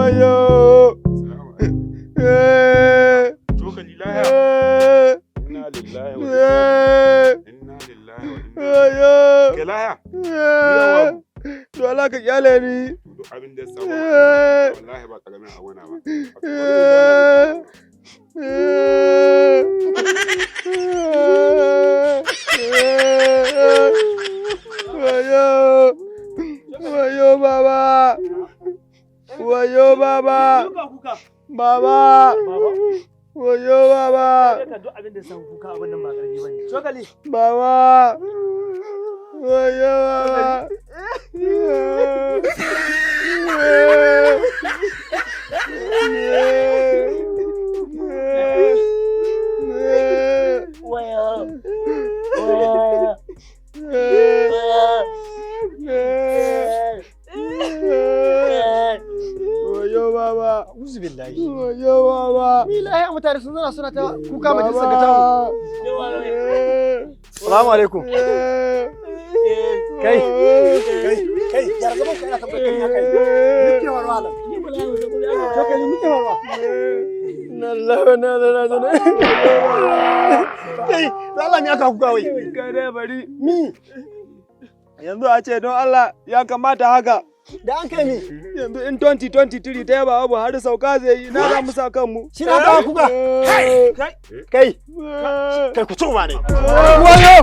wayo. Cokali lahiya. Inna lillahi wa inna lillahi wa inna ke lahiya. To Allah ka kyale ni. Duk abin da ya samu wallahi ba karamin abu na ba. Wayo baba. Wayo baba. Baba. Wayo baba. Duk abin da san kuka abin nan ba karfi bane. Cokali. Baba. Wayo baba. Wayo baba. Uzu billahi. Wayo baba. Billahi mutane sun zana suna ta kuka majalisar ga tamu. Assalamu alaikum. Kai. Yar gaban kai ina tabbatar kai haka. Muke warwala. Cokali muke warwa. Kai, Allah me aka kuka wai? Kai dai bari. Yanzu a ce don Allah ya kamata haka. Da an kai mi? Yanzu in 2023 ta yaba abu har sauka zai yi na za mu sa kanmu. Shi na kawo kuka. Kai ku tsoma ne. Wayo.